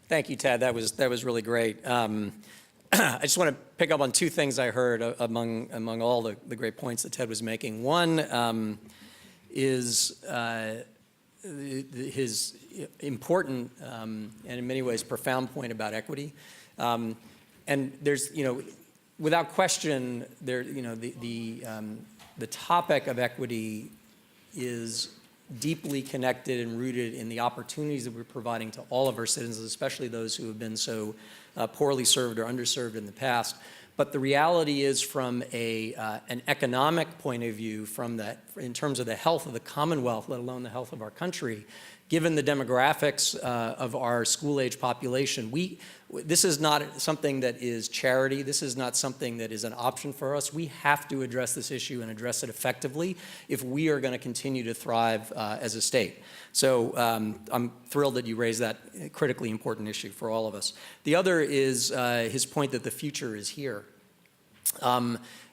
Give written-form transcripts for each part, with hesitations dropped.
Thank you, Ted. That was really great. I just want to pick up on two things I heard among all the great points that Ted was making. One is his important and in many ways profound point about equity. And there's, without question, the topic of equity is deeply connected and rooted in the opportunities that we're providing to all of our citizens, especially those who have been so poorly served or underserved in the past. But the reality is, from an economic point of view, in terms of the health of the Commonwealth, let alone the health of our country, given the demographics of our school-age population, this is not something that is charity. This is not something that is an option for us. We have to address this issue and address it effectively if we are going to continue to thrive as a state. So I'm thrilled that you raised that critically important issue for all of us. The other is his point that the future is here.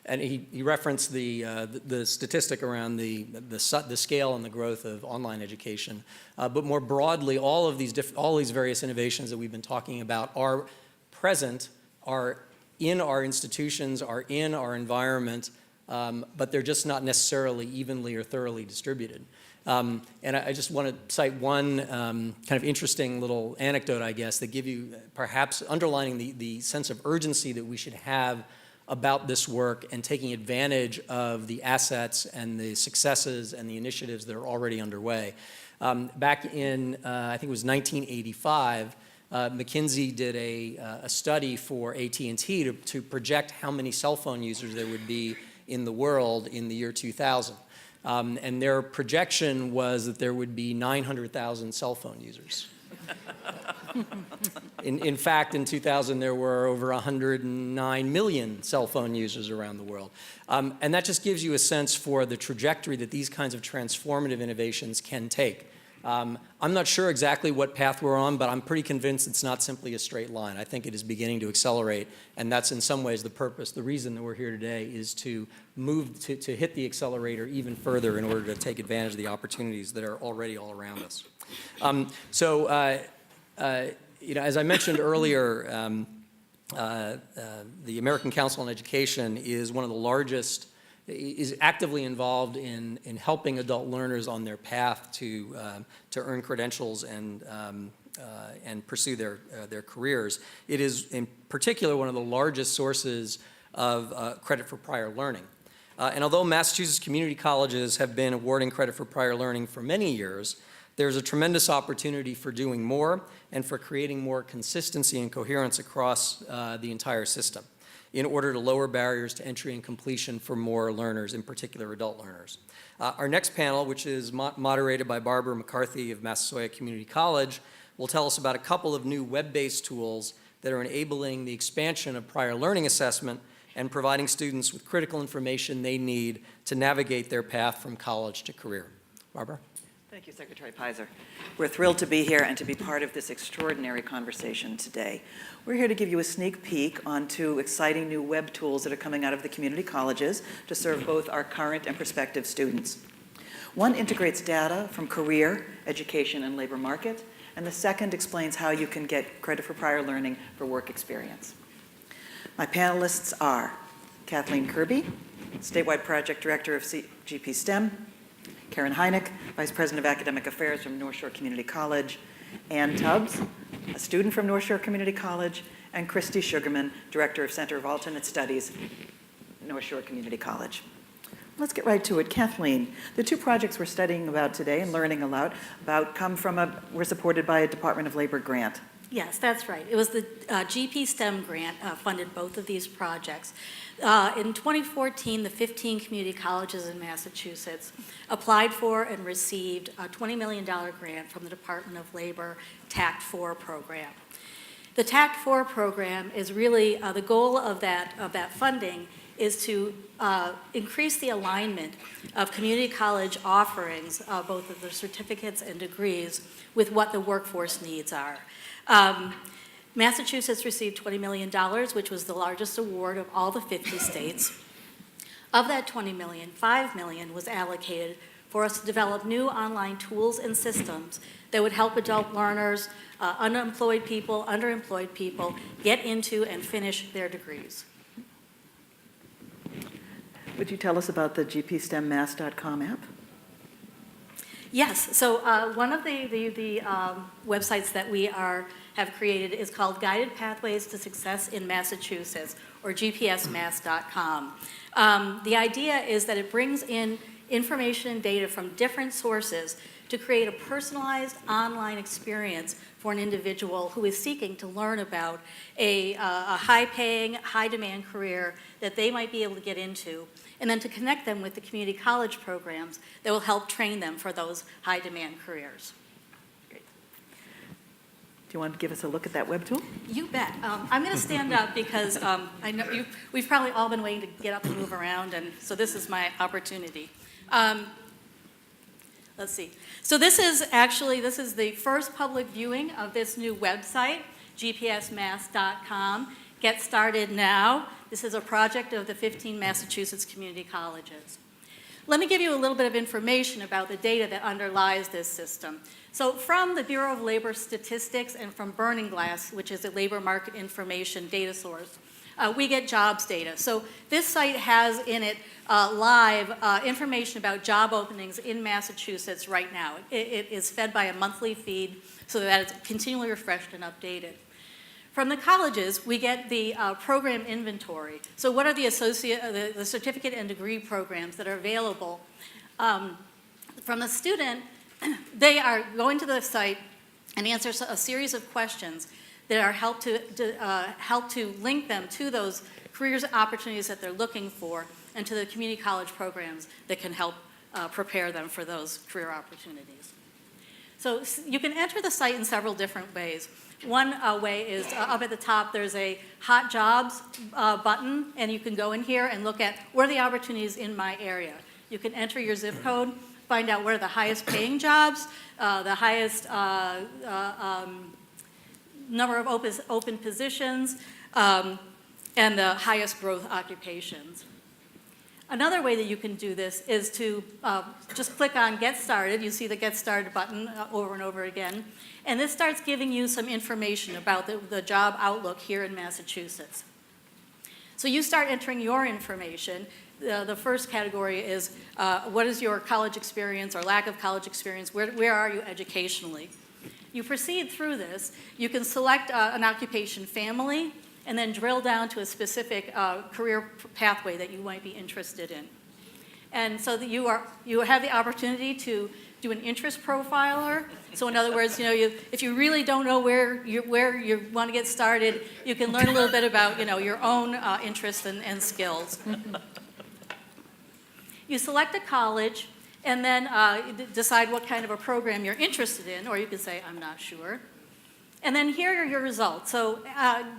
And he referenced the statistic around the scale and the growth of online education, but more broadly, all these various innovations that we've been talking about are present, are in our institutions, are in our environment, but they're just not necessarily evenly or thoroughly distributed. And I just want to cite one kind of interesting little anecdote, I guess, that give you perhaps underlining the sense of urgency that we should have about this work and taking advantage of the assets and the successes and the initiatives that are already underway. Back in, I think it was 1985, McKinsey did a study for AT&T to project how many cell phone users there would be in the world in the year 2000. And their projection was that there would be 900,000 cell phone users. In fact, in 2000, there were over 109 million cell phone users around the world. And that just gives you a sense for the trajectory that these kinds of transformative innovations can take. I'm not sure exactly what path we're on, but I'm pretty convinced it's not simply a straight line. I think it is beginning to accelerate, and that's in some ways the purpose. The reason that we're here today is to move to hit the accelerator even further in order to take advantage of the opportunities that are already all around us. As I mentioned earlier, the American Council on Education is one of the largest, is actively involved in helping adult learners on their path to earn credentials and pursue their careers. It is in particular one of the largest sources of credit for prior learning. And although Massachusetts community colleges have been awarding credit for prior learning for many years, there's a tremendous opportunity for doing more and for creating more consistency and coherence across the entire system in order to lower barriers to entry and completion for more learners, in particular adult learners. Our next panel, which is moderated by Barbara McCarthy of Massasoit Community College, will tell us about a couple of new web-based tools that are enabling the expansion of prior learning assessment and providing students with critical information they need to navigate their path from college to career. Barbara? Thank you, Secretary Pizer. We're thrilled to be here and to be part of this extraordinary conversation today. We're here to give you a sneak peek on two exciting new web tools that are coming out of the community colleges to serve both our current and prospective students. One integrates data from career, education, and labor market, and the second explains how you can get credit for prior learning for work experience. My panelists are Kathleen Kirby, Statewide Project Director of GPSTEM, Karen Hynick, Vice President of Academic Affairs from Northshore Community College, Ann Tubbs, a student from Northshore Community College, and Cristy Sugarman, Director of Center of Alternate Studies, Northshore Community College. Let's get right to it. Kathleen, the two projects we're studying about today and learning about were supported by a Department of Labor grant. Yes, that's right. It was the GPSTEM grant funded both of these projects. In 2014, the 15 community colleges in Massachusetts applied for and received a $20 million grant from the Department of Labor TACT 4 program. The TACT 4 program is really, the goal of that funding is to increase the alignment of community college offerings, both of the certificates and degrees, with what the workforce needs are. Massachusetts received $20 million, which was the largest award of all the 50 states. Of that $20 million, $5 million was allocated for us to develop new online tools and systems that would help adult learners, unemployed people, underemployed people get into and finish their degrees. Would you tell us about the GPSTEMmass.com app? Yes, so one of the websites that we have created is called Guided Pathways to Success in Massachusetts, or GPSmass.com. The idea is that it brings in information and data from different sources to create a personalized online experience for an individual who is seeking to learn about a high-paying, high-demand career that they might be able to get into, and then to connect them with the community college programs that will help train them for those high-demand careers. Great. Do you want to give us a look at that web tool? You bet. I'm going to stand up because I know we've probably all been waiting to get up and move around, and so this is my opportunity. Let's see. So this is the first public viewing of this new website, GPSmass.com. Get started now. This is a project of the 15 Massachusetts community colleges. Let me give you a little bit of information about the data that underlies this system. So from the Bureau of Labor Statistics and from Burning Glass, which is a labor market information data source, we get jobs data. So this site has in it live information about job openings in Massachusetts right now. It is fed by a monthly feed so that it's continually refreshed and updated. From the colleges, we get the program inventory. So what are the certificate and degree programs that are available? From the student, they are going to the site and answer a series of questions that are help to link them to those careers opportunities that they're looking for and to the community college programs that can help prepare them for those career opportunities. So you can enter the site in several different ways. One way is up at the top, there's a hot jobs button, and you can go in here and look at what are the opportunities in my area. You can enter your zip code, find out what are the highest paying jobs, the highest number of open positions, and the highest growth occupations. Another way that you can do this is to just click on Get Started. You see the Get Started button over and over again. And this starts giving you some information about the job outlook here in Massachusetts. So you start entering your information. The first category is what is your college experience or lack of college experience? Where are you educationally? You proceed through this. You can select an occupation family and then drill down to a specific career pathway that you might be interested in. And so that you have the opportunity to do an interest profiler. So in other words, if you really don't know where you want to get started, you can learn a little bit about your own interests and skills. You select a college and then decide what kind of a program you're interested in, or you can say, I'm not sure. And then here are your results. So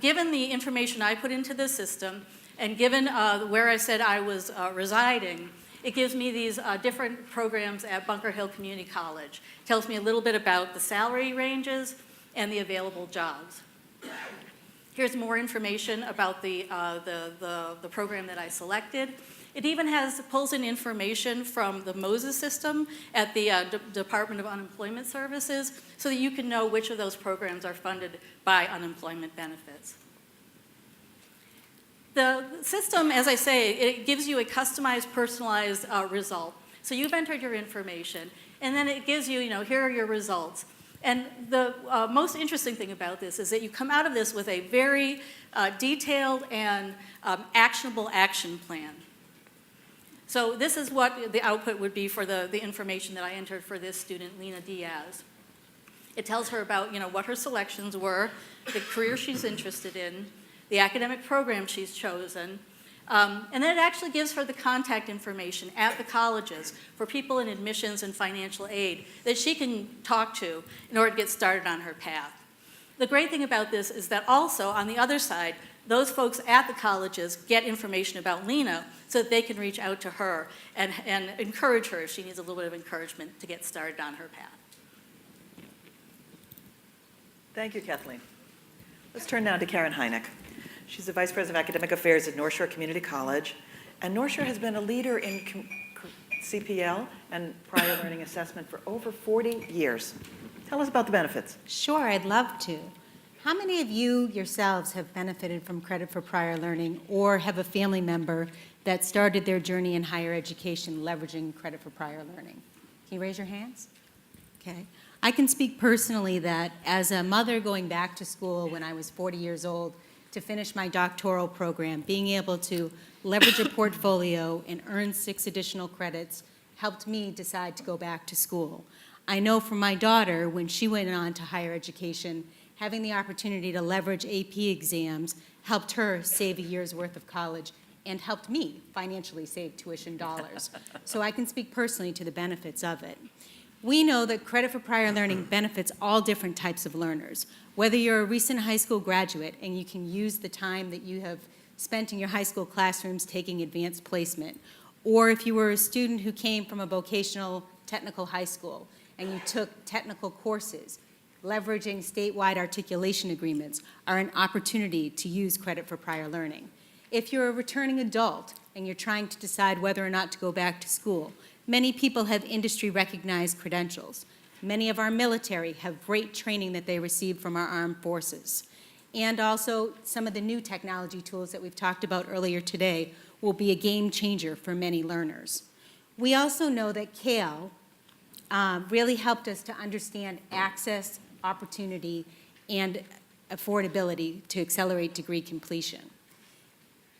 given the information I put into the system, and given where I said I was residing, it gives me these different programs at Bunker Hill Community College. It tells me a little bit about the salary ranges and the available jobs. Here's more information about the program that I selected. It even pulls in information from the Moses system at the Department of Unemployment Services so that you can know which of those programs are funded by unemployment benefits. The system, as I say, it gives you a customized, personalized result. So you've entered your information, and then it gives you, here are your results. And the most interesting thing about this is that you come out of this with a very detailed and actionable action plan. So this is what the output would be for the information that I entered for this student, Lena Diaz. It tells her about what her selections were, the career she's interested in, the academic program she's chosen, and then it actually gives her the contact information at the colleges for people in admissions and financial aid that she can talk to in order to get started on her path. The great thing about this is that also on the other side, those folks at the colleges get information about Lena so that they can reach out to her and encourage her if she needs a little bit of encouragement to get started on her path. Thank you, Kathleen. Let's turn now to Karen Hynick. She's the Vice President of Academic Affairs at Northshore Community College, and Northshore has been a leader in CPL and prior learning assessment for over 40 years. Tell us about the benefits. Sure, I'd love to. How many of you yourselves have benefited from credit for prior learning or have a family member that started their journey in higher education leveraging credit for prior learning? Can you raise your hands? Okay. I can speak personally that as a mother going back to school when I was 40 years old to finish my doctoral program, being able to leverage a portfolio and earn 6 additional credits helped me decide to go back to school. I know for my daughter, when she went on to higher education, having the opportunity to leverage AP exams helped her save a year's worth of college and helped me financially save tuition dollars. So I can speak personally to the benefits of it. We know that credit for prior learning benefits all different types of learners. Whether you're a recent high school graduate and you can use the time that you have spent in your high school classrooms taking advanced placement, or if you were a student who came from a vocational technical high school and you took technical courses, leveraging statewide articulation agreements are an opportunity to use credit for prior learning. If you're a returning adult and you're trying to decide whether or not to go back to school, many people have industry-recognized credentials. Many of our military have great training that they received from our armed forces. And also, some of the new technology tools that we've talked about earlier today will be a game changer for many learners. We also know that CALE really helped us to understand access, opportunity, and affordability to accelerate degree completion.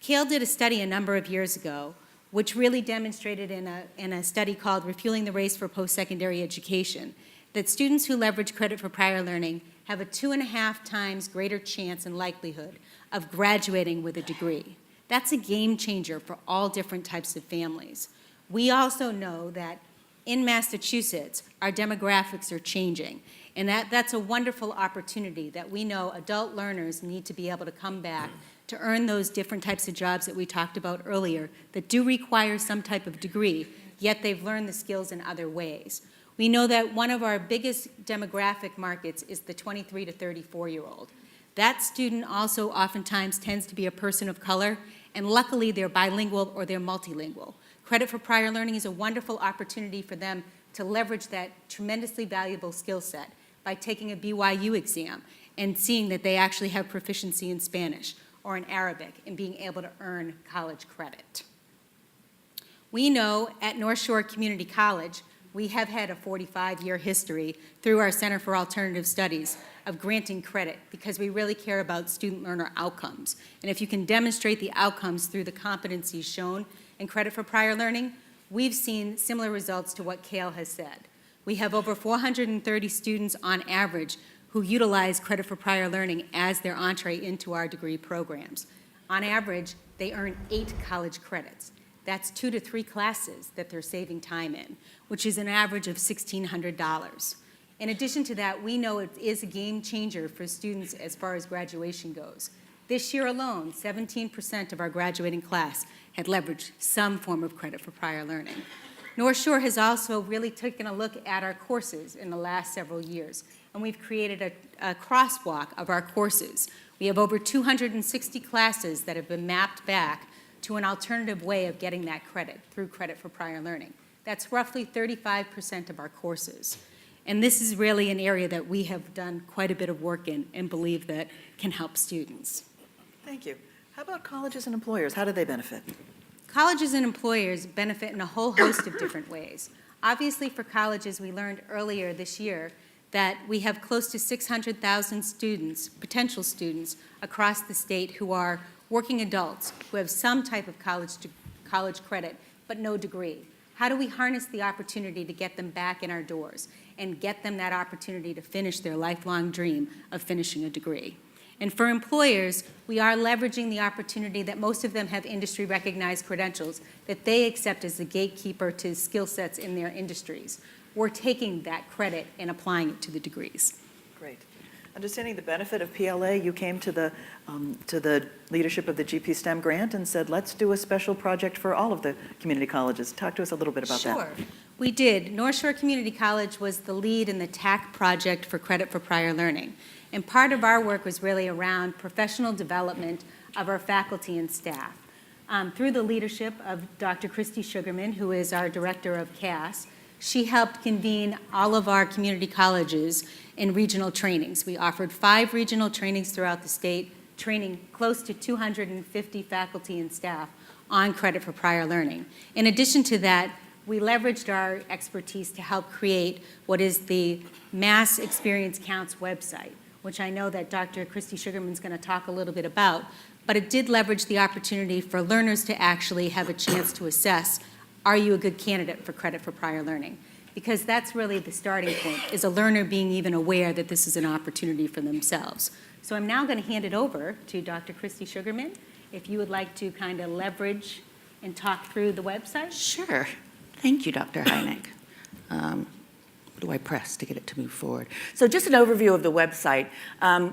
CALE did a study a number of years ago which really demonstrated in a study called Refueling the Race for Post-Secondary Education that students who leverage credit for prior learning have a 2.5 times greater chance and likelihood of graduating with a degree. That's a game changer for all different types of families. We also know that in Massachusetts, our demographics are changing, and that's a wonderful opportunity that we know adult learners need to be able to come back to earn those different types of jobs that we talked about earlier that do require some type of degree, yet they've learned the skills in other ways. We know that one of our biggest demographic markets is the 23 to 34-year-old. That student also oftentimes tends to be a person of color, and luckily they're bilingual or they're multilingual. Credit for prior learning is a wonderful opportunity for them to leverage that tremendously valuable skill set by taking a BYU exam and seeing that they actually have proficiency in Spanish or in Arabic and being able to earn college credit. We know at Northshore Community College, we have had a 45-year history through our Center for Alternative Studies of granting credit because we really care about student learner outcomes. And if you can demonstrate the outcomes through the competencies shown in credit for prior learning, we've seen similar results to what CALE has said. We have over 430 students on average who utilize credit for prior learning as their entree into our degree programs. On average, they earn 8 college credits. That's 2 to 3 classes that they're saving time in, which is an average of $1,600. In addition to that, we know it is a game changer for students as far as graduation goes. This year alone, 17% of our graduating class had leveraged some form of credit for prior learning. North Shore has also really taken a look at our courses in the last several years, and we've created a crosswalk of our courses. We have over 260 classes that have been mapped back to an alternative way of getting that credit through credit for prior learning. That's roughly 35% of our courses. And this is really an area that we have done quite a bit of work in and believe that can help students. Thank you. How about colleges and employers? How do they benefit? Colleges and employers benefit in a whole host of different ways. Obviously, for colleges, we learned earlier this year that we have close to 600,000 students, potential students, across the state who are working adults who have some type of college credit but no degree. How do we harness the opportunity to get them back in our doors and get them that opportunity to finish their lifelong dream of finishing a degree? And for employers, we are leveraging the opportunity that most of them have industry-recognized credentials that they accept as the gatekeeper to skill sets in their industries. We're taking that credit and applying it to the degrees. Great. Understanding the benefit of PLA, you came to the leadership of the GPSTEM grant and said, let's do a special project for all of the community colleges. Talk to us a little bit about that. Sure. We did. North Shore Community College was the lead in the TAC project for credit for prior learning. And part of our work was really around professional development of our faculty and staff. Through the leadership of Dr. Cristy Sugarman, who is our director of CAS, she helped convene all of our community colleges in regional trainings. We offered 5 regional trainings throughout the state, training close to 250 faculty and staff on credit for prior learning. In addition to that, we leveraged our expertise to help create what is the Mass Experience Counts website, which I know that Dr. Cristy Sugarman is going to talk a little bit about, but it did leverage the opportunity for learners to actually have a chance to assess, are you a good candidate for credit for prior learning? Because that's really the starting point, is a learner being even aware that this is an opportunity for themselves. So I'm now going to hand it over to Dr. Cristy Sugarman, if you would like to kind of leverage and talk through the website. Sure. Thank you, Dr. Hynick. What do I press to get it to move forward? So just an overview of the website.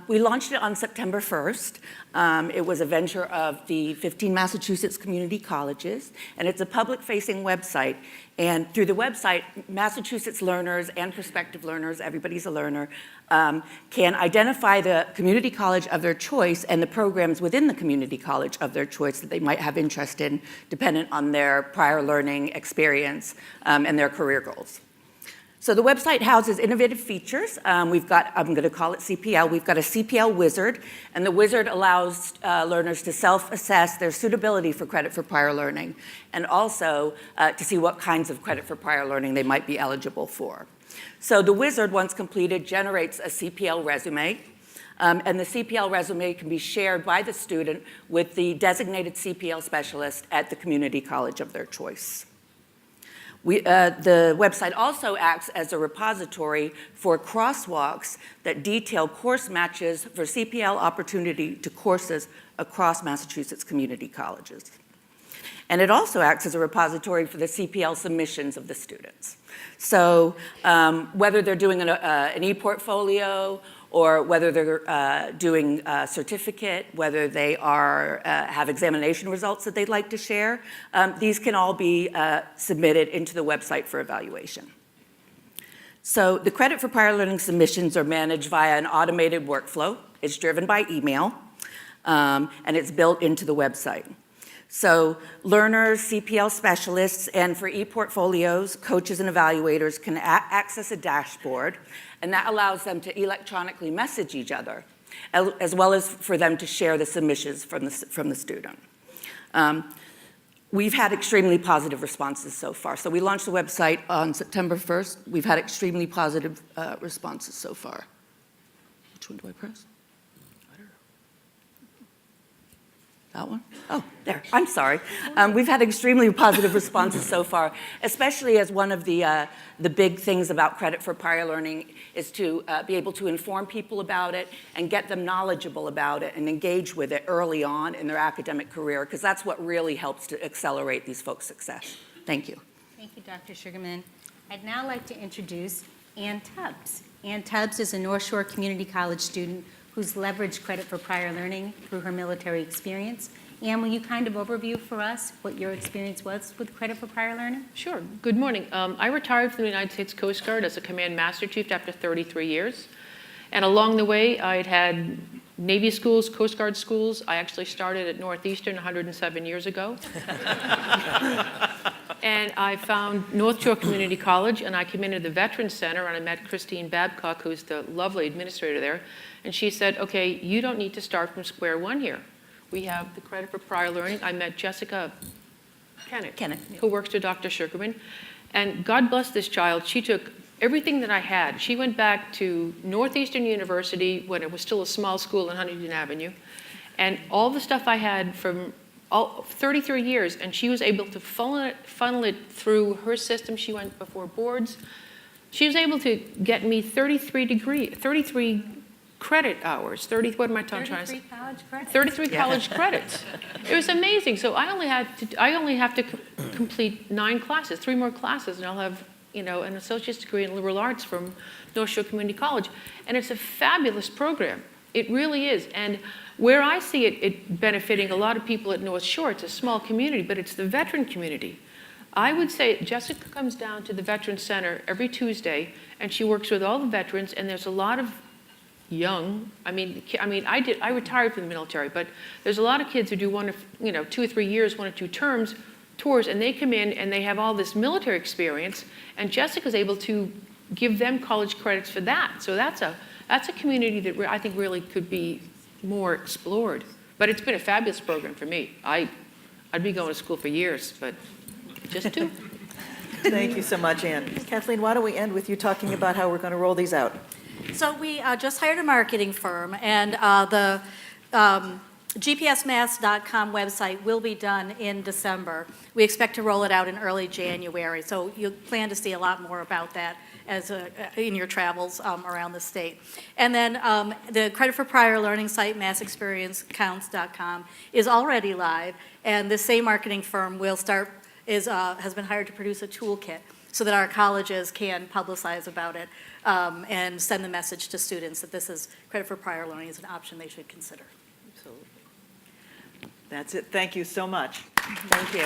We launched it on September 1st. It was a venture of the 15 Massachusetts community colleges, and it's a public-facing website. And through the website, Massachusetts learners and prospective learners, everybody's a learner, can identify the community college of their choice and the programs within the community college of their choice that they might have interest in, dependent on their prior learning experience and their career goals. So the website houses innovative features. We've got, I'm going to call it CPL, we've got a CPL wizard, and the wizard allows learners to self-assess their suitability for credit for prior learning, and also to see what kinds of credit for prior learning they might be eligible for. So the wizard, once completed, generates a CPL resume, and the CPL resume can be shared by the student with the designated CPL specialist at the community college of their choice. The website also acts as a repository for crosswalks that detail course matches for CPL opportunity to courses across Massachusetts community colleges. And it also acts as a repository for the CPL submissions of the students. So whether they're doing an e-portfolio or whether they're doing a certificate, whether they are, have examination results that they'd like to share, these can all be submitted into the website for evaluation. So the credit for prior learning submissions are managed via an automated workflow. It's driven by email, and it's built into the website. So learners, CPL specialists, and for e-portfolios, coaches and evaluators can access a dashboard, and that allows them to electronically message each other, as well as for them to share the submissions from the student. We've had extremely positive responses so far. So we launched the website on September 1st. We've had extremely positive responses so far. Which one do I press? That one? Oh, there. I'm sorry. We've had extremely positive responses so far, especially as one of the big things about credit for prior learning is to be able to inform people about it and get them knowledgeable about it and engage with it early on in their academic career, because that's what really helps to accelerate these folks' success. Thank you. Thank you, Dr. Sugarman. I'd now like to introduce Ann Tubbs. Ann Tubbs is a Northshore Community College student who's leveraged credit for prior learning through her military experience. Ann, will you kind of overview for us what your experience was with credit for prior learning? Sure. Good morning. I retired from the United States Coast Guard as a Command Master Chief after 33 years. And along the way, I'd had Navy schools, Coast Guard schools. I actually started at Northeastern 107 years ago. And I found Northshore Community College, and I came into the Veterans Center, and I met Christine Babcock, who's the lovely administrator there. And she said, okay, you don't need to start from square one here. We have the credit for prior learning. I met Jessica Kennett, who works for Dr. Sugarman. And God bless this child. She took everything that I had. She went back to Northeastern University when it was still a small school on Huntington Avenue. And all the stuff I had from 33 years, and she was able to funnel it through her system. She went before boards. She was able to get me 33 credit hours. What am I trying to say? 33 college credits. 33 college credits. It was amazing. So I only have to complete 9 classes, 3 more classes, and I'll have an associate's degree in liberal arts from Northshore Community College. And it's a fabulous program. It really is. And where I see it benefiting a lot of people at North Shore, it's a small community, but it's the veteran community. I would say Jessica comes down to the Veterans Center every Tuesday, and she works with all the veterans, and there's a lot of young. I mean, I retired from the military, but there's a lot of kids who do 2 or 3 years, 1 or 2 terms, tours, and they come in and they have all this military experience, and Jessica's able to give them college credits for that. So that's a community that I think really could be more explored. But it's been a fabulous program for me. I'd be going to school for years, but just 2. Thank you so much, Ann. Kathleen, why don't we end with you talking about how we're going to roll these out? So we just hired a marketing firm, and the GPSmass.com website will be done in December. We expect to roll it out in early January, so you'll plan to see a lot more about that as in your travels around the state. And then the Credit for Prior Learning site, massexperiencecounts.com, is already live, and the same marketing firm will start, has been hired to produce a toolkit so that our colleges can publicize about it and send the message to students that this is Credit for Prior Learning is an option they should consider. Absolutely. That's it. Thank you so much. Thank you.